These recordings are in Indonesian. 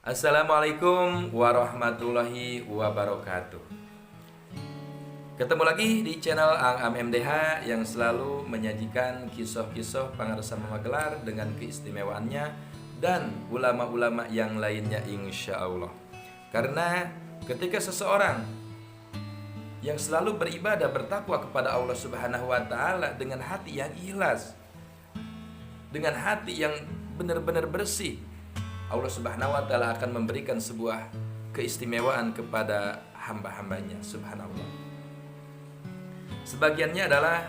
Assalamualaikum warahmatullahi wabarakatuh. Ketemu lagi di channel Ang Am MDH yang selalu menyajikan kisah-kisah Pangarsa Magelar dengan keistimewaannya dan ulama-ulama yang lainnya insya Allah. Karena ketika seseorang yang selalu beribadah bertakwa kepada Allah Subhanahu wa taala dengan hati yang ikhlas, dengan hati yang benar-benar bersih, Allah Subhanahu wa taala akan memberikan sebuah keistimewaan kepada hamba-hambanya. Subhanallah. Sebagiannya adalah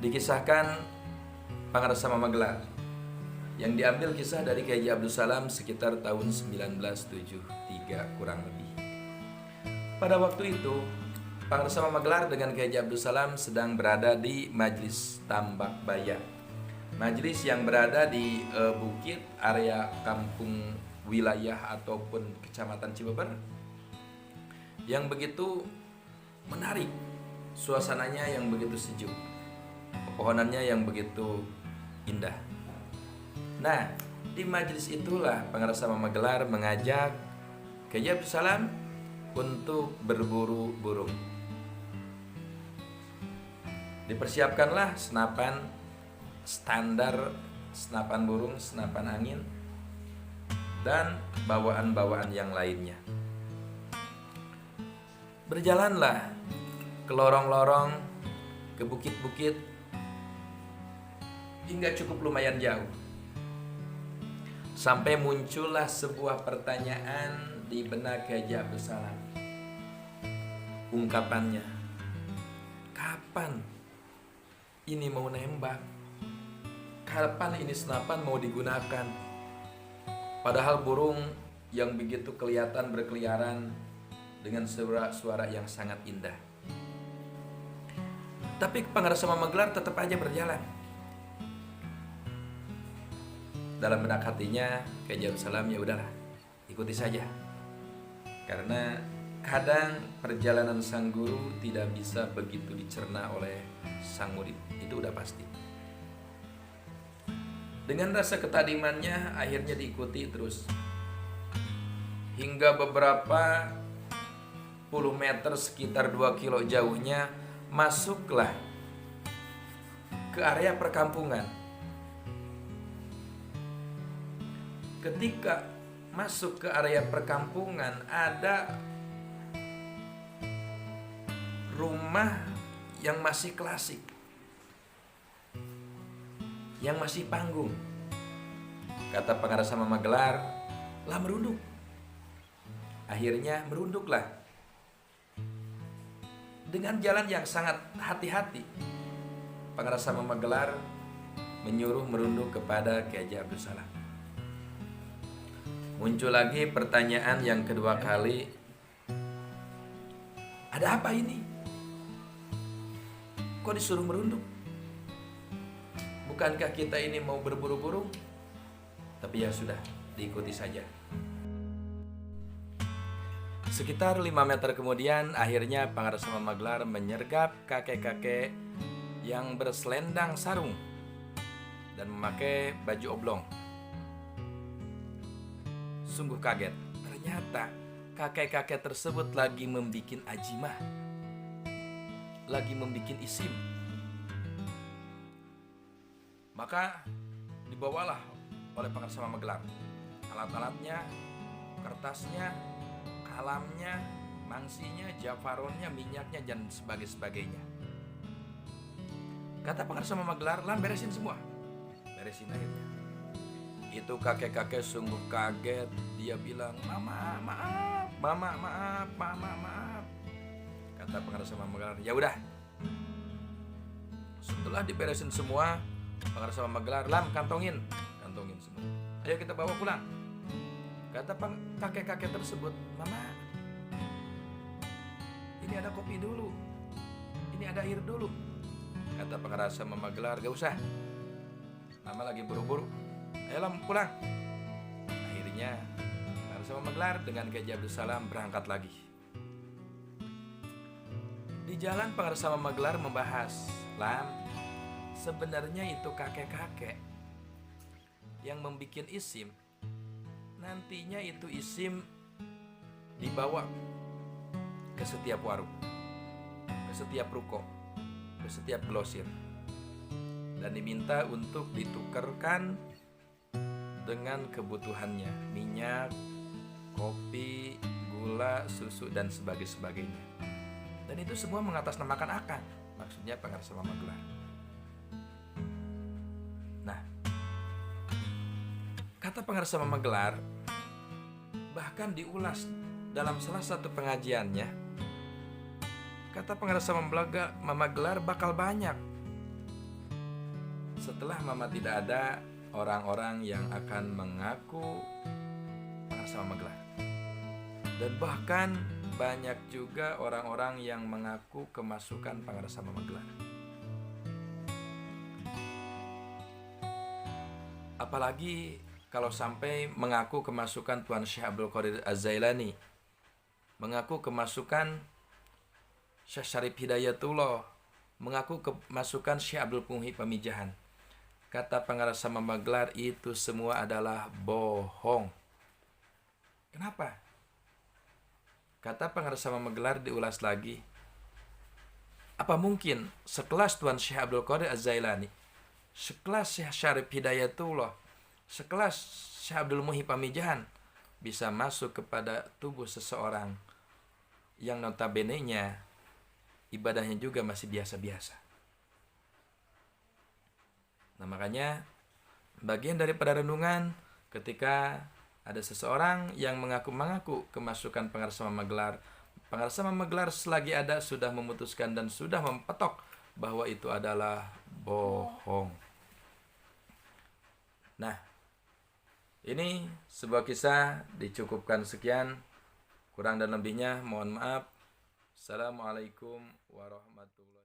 dikisahkan Pangarsa Magelar yang diambil kisah dari Kiai Abdul Salam sekitar tahun 1973 kurang lebih. Pada waktu itu Pangarsa Magelar dengan Kiai Abdul Salam sedang berada di Majelis Tambak Baya. Majelis yang berada di bukit area kampung wilayah ataupun kecamatan Cibeber yang begitu menarik, suasananya yang begitu sejuk, pepohonannya yang begitu indah. Nah, di majelis itulah Pangarsa Magelar mengajak Kiai Abdul Salam untuk berburu burung. Dipersiapkanlah senapan standar, senapan burung, senapan angin, dan bawaan-bawaan yang lainnya. Berjalanlah ke lorong-lorong, ke bukit-bukit, hingga cukup lumayan jauh. Sampai muncullah sebuah pertanyaan di benak Kiai Abdul Salam. Ungkapannya, kapan ini mau nembak? Kapan ini senapan mau digunakan? Padahal burung yang begitu kelihatan berkeliaran dengan suara yang sangat indah. Tapi Pangarsa Magelar tetap aja berjalan. Dalam benak hatinya Kiai Abdul Salam, ya udahlah, ikuti saja. Karena kadang perjalanan sang guru tidak bisa begitu dicerna oleh sang murid, itu udah pasti. Dengan rasa ketadimannya akhirnya diikuti terus. Hingga beberapa puluh meter, sekitar 2 kilo jauhnya, masuklah ke area perkampungan. Ketika masuk ke area perkampungan, ada rumah yang masih klasik, yang masih panggung. Kata Pangarsa Magelar, lah merunduk. Akhirnya merunduklah. Dengan jalan yang sangat hati-hati, Pangarsa Magelar menyuruh merunduk kepada Kiai Abdul Salam. Muncul lagi pertanyaan yang kedua kali, ada apa ini? Kok disuruh merunduk? Bukankah kita ini mau berburu burung? Tapi ya sudah, diikuti saja. Sekitar 5 meter kemudian, akhirnya Pangarsa Magelar menyergap kakek-kakek yang berselendang sarung dan memakai baju oblong. Sungguh kaget, ternyata kakek-kakek tersebut lagi membikin ajimah, lagi membikin isim. Maka dibawalah oleh Pangarsa Magelar alat-alatnya, kertasnya, kalamnya, mangsinya, jafaronnya, minyaknya, dan sebagainya. Kata Pangarsa Magelar, lah beresin semua. Beresin akhirnya. Itu kakek-kakek sungguh kaget. Dia bilang, mama maaf. Kata Pangarsa Magelar, ya udah. Setelah diberesin semua, Pangarsa Magelar, lam kantongin semua. Ayo kita bawa pulang. Kata kakek-kakek tersebut, mama, ini ada kopi dulu, ini ada air dulu. Kata Pangarsa Magelar, gak usah, mama lagi buru-buru. Ayo lam pulang. Akhirnya Pangarsa Magelar dengan Kiai Abdul Salam berangkat lagi. Di jalan Pangarsa Magelar membahas, lam, sebenarnya itu kakek-kakek yang membikin isim nantinya itu isim dibawa ke setiap warung, ke setiap ruko, ke setiap grosir, dan diminta untuk ditukarkan dengan kebutuhannya, minyak, kopi, gula, susu, dan sebagainya. Dan itu semua mengatasnamakan akang, maksudnya Pangarasa Mama Gelar. Nah, kata Pangarasa Mama Gelar bahkan diulas dalam salah satu pengajiannya. Kata Pangarasa Mama Gelar bakal banyak setelah Mama tidak ada, orang-orang yang akan mengaku Pangarasa Mama Gelar. Dan bahkan banyak juga orang-orang yang mengaku kemasukan Pangarasa Mama Gelar. Apalagi kalau sampai mengaku kemasukan Tuan Syekh Abdul Qadir Az-Zailani, mengaku kemasukan Syekh Syarif Hidayatullah, mengaku kemasukan Syekh Abdul Muhyi Pamijahan. Kata Pangarasa Mama Gelar, itu semua adalah bohong. Kenapa? Kata Pangarasa Mama Gelar diulas lagi. Apa mungkin sekelas Tuan Syekh Abdul Qadir Az-Zailani, sekelas Syekh Syarif Hidayatullah, sekelas Syekh Abdul Muhyi Pamijahan bisa masuk kepada tubuh seseorang yang notabene-nya ibadahnya juga masih biasa-biasa? Nah, makanya bagian daripada renungan ketika ada seseorang yang mengaku kemasukan Pangarasa Mama Gelar, Pangarasa Mama Gelar selagi ada sudah memutuskan dan sudah mempetok bahwa itu adalah bohong. Nah, ini sebuah kisah, dicukupkan sekian. Kurang dan lebihnya mohon maaf. Assalamualaikum warahmatullahi wabarakatuh.